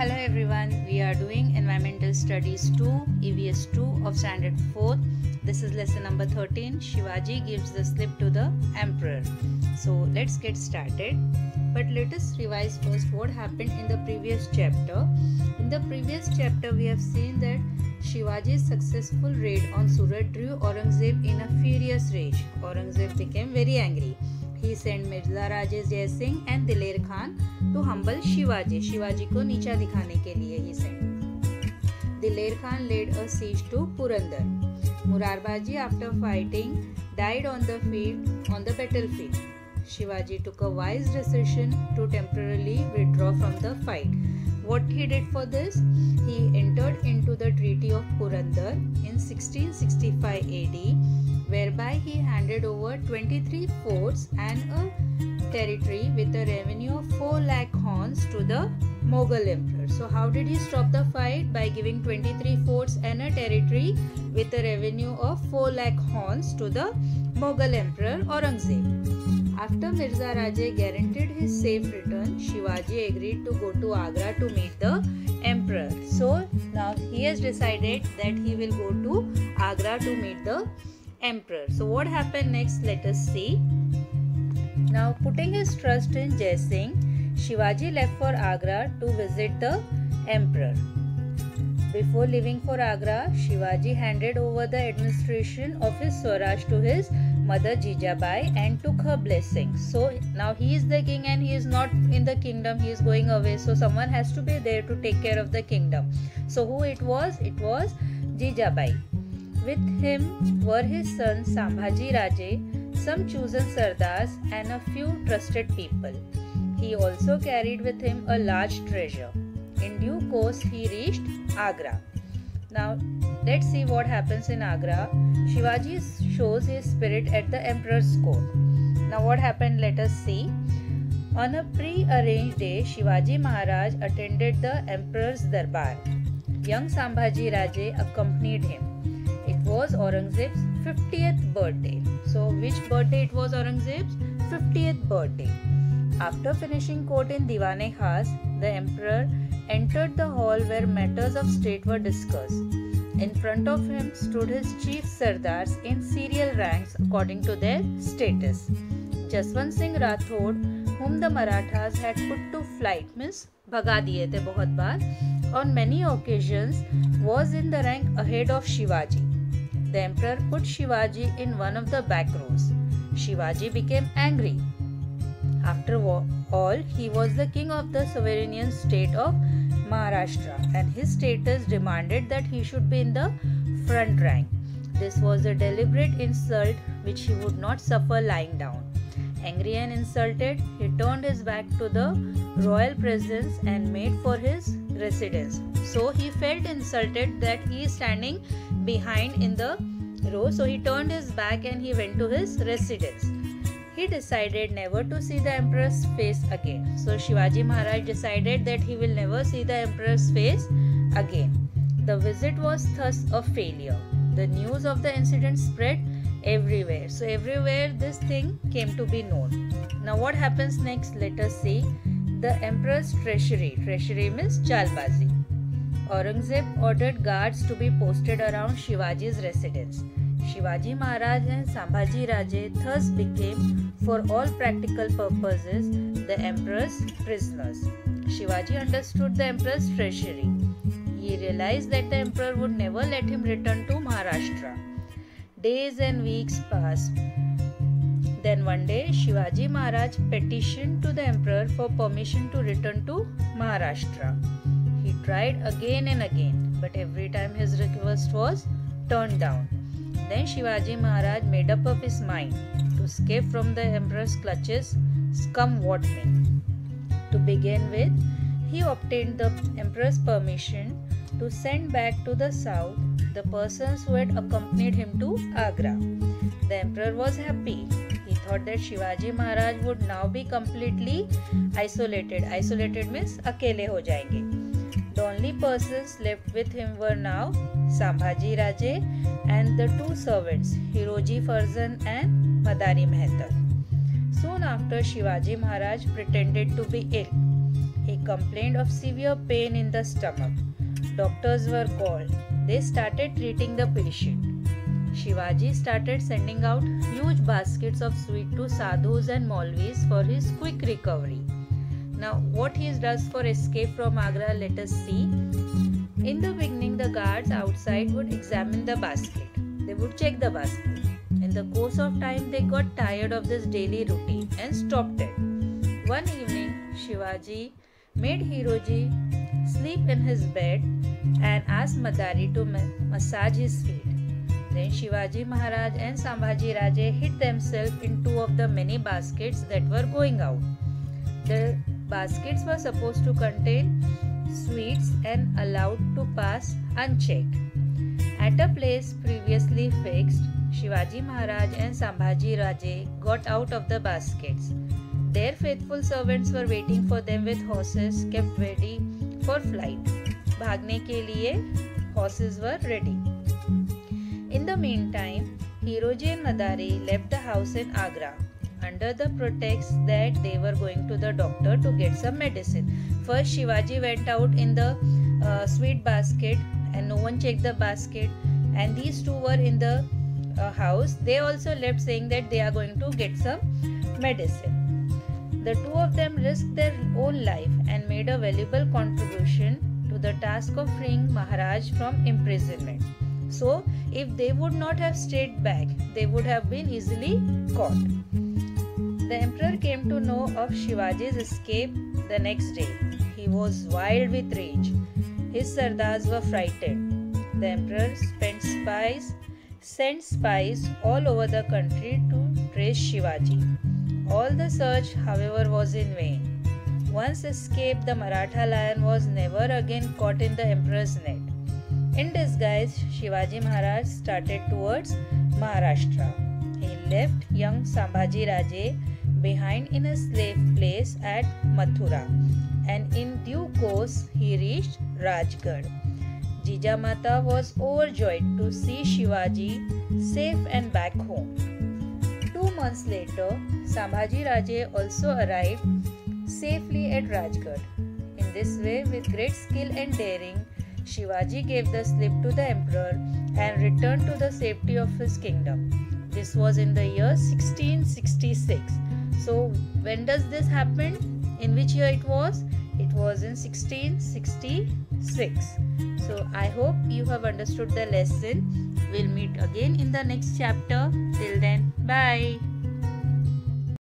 Hello everyone, we are doing Environmental Studies 2, EVS 2 of Standard 4th. This is lesson number 13. Shivaji gives the slip to the emperor. So let's get started. But let us revise first what happened in the previous chapter. In the previous chapter we have seen that Shivaji's successful raid on Surat drew Aurangzeb in a furious rage. Aurangzeb became very angry. He sent Mirza Rajesh Jai Singh and Diler Khan to humble Shivaji. Shivaji को नीचा दिखाने के लिए he sent. Diler Khan laid a siege to Purandar. Murarbaji, after fighting, died on the battlefield. Shivaji took a wise decision to temporarily withdraw from the fight. What he did for this? He entered into the Treaty of Purandar in 1665 AD, whereby he handed over 23 forts and a territory with a revenue of 4 lakh horns to the Mughal emperor. So how did he stop the fight? By giving 23 forts and a territory with a revenue of 4 lakh horns to the Mughal emperor Aurangzeb. After Mirza Raje guaranteed his safe return, Shivaji agreed to go to Agra to meet the emperor. So now he has decided that he will go to Agra to meet the emperor. So what happened next? Let us see. Now, putting his trust in Jai Singh, Shivaji left for Agra to visit the emperor. Before leaving for Agra, Shivaji handed over the administration of his Swaraj to his mother Jijabai and took her blessing. So now he is the king and he is not in the kingdom, he is going away. So someone has to be there to take care of the kingdom. So who it was? It was Jijabai. With him were his sons Sambhaji Raje, some chosen Sardars and a few trusted people. He also carried with him a large treasure. In due course he reached Agra. Now let's see what happens in Agra. Shivaji shows his spirit at the emperor's court. Now what happened? Let us see. On a pre-arranged day, Shivaji Maharaj attended the emperor's darbar. Young Sambhaji Raje accompanied him. It was Aurangzeb's 50th birthday. So which birthday it was? Aurangzeb's 50th birthday. After finishing court in Diwane Khas, the emperor entered the hall where matters of state were discussed. In front of him stood his chief Sardars in serial ranks according to their status. Jaswant Singh Rathod, whom the Marathas had put to flight, means bhaga diye the bahut baar, on many occasions was in the rank ahead of Shivaji. The emperor put Shivaji in one of the back rows. Shivaji became angry. After all, he was the king of the sovereign state of Maharashtra and his status demanded that he should be in the front rank. This was a deliberate insult which he would not suffer lying down. Angry and insulted, he turned his back to the royal presence and made for his residence. So he felt insulted that he is standing behind in the row. So he turned his back and he went to his residence. He decided never to see the emperor's face again. So Shivaji Maharaj decided that he will never see the emperor's face again. The visit was thus a failure. The news of the incident spread everywhere. So everywhere this thing came to be known. Now what happens next? Let us see. The emperor's treasury. Treasury means chalbazi. Aurangzeb ordered guards to be posted around Shivaji's residence. Shivaji Maharaj and Sambhaji Raje thus became, for all practical purposes, the emperor's prisoners. Shivaji understood the emperor's treasury. He realized that the emperor would never let him return to Maharashtra. Days and weeks passed. Then one day, Shivaji Maharaj petitioned to the emperor for permission to return to Maharashtra. He tried again and again, but every time his request was turned down. Then Shivaji Maharaj made up his mind to escape from the emperor's clutches, come what may. To begin with, he obtained the emperor's permission to send back to the south the persons who had accompanied him to Agra. The emperor was happy. He thought that Shivaji Maharaj would now be completely isolated. Isolated means akele ho jayenge. The only persons left with him were now Sambhaji Raje and the two servants, Hiroji Farzan and Madari Mehta. Soon after, Shivaji Maharaj pretended to be ill. He complained of severe pain in the stomach. Doctors were called. They started treating the patient. Shivaji started sending out huge baskets of sweet to sadhus and maulvis for his quick recovery. Now, what he does for escape from Agra, let us see. In the beginning, the guards outside would examine the basket. They would check the basket. In the course of time, they got tired of this daily routine and stopped it. One evening, Shivaji made Hiroji sleep in his bed and asked Madari to massage his feet. Then Shivaji Maharaj and Sambhaji Raje hid themselves in two of the many baskets that were going out. The baskets were supposed to contain sweets and allowed to pass unchecked. At a place previously fixed, Shivaji Maharaj and Sambhaji Raje got out of the baskets. Their faithful servants were waiting for them with horses kept ready for flight. भागने के लिए horses were ready. In the meantime, Hiroji and Madari left the house in Agra under the pretext that they were going to the doctor to get some medicine. First, Shivaji went out in the sweet basket and no one checked the basket, and these two were in the house. They also left saying that they are going to get some medicine. The two of them risked their own life and made a valuable contribution to the task of freeing Maharaj from imprisonment. So, if they would not have stayed back, they would have been easily caught. The emperor came to know of Shivaji's escape the next day. He was wild with rage. His sardars were frightened. The emperor sent spies all over the country to trace Shivaji. All the search, however, was in vain. Once escaped, the Maratha lion was never again caught in the emperor's net. In disguise, Shivaji Maharaj started towards Maharashtra. He left young Sambhaji Raje behind in a slave place at Mathura, and in due course he reached Rajgarh. Jijamata was overjoyed to see Shivaji safe and back home. 2 months later, Sambhaji Raje also arrived safely at Rajgarh. In this way, with great skill and daring, Shivaji gave the slip to the emperor and returned to the safety of his kingdom. This was in the year 1666. So, when does this happen? In which year it was? It was in 1666. So, I hope you have understood the lesson. We'll meet again in the next chapter. Till then, bye.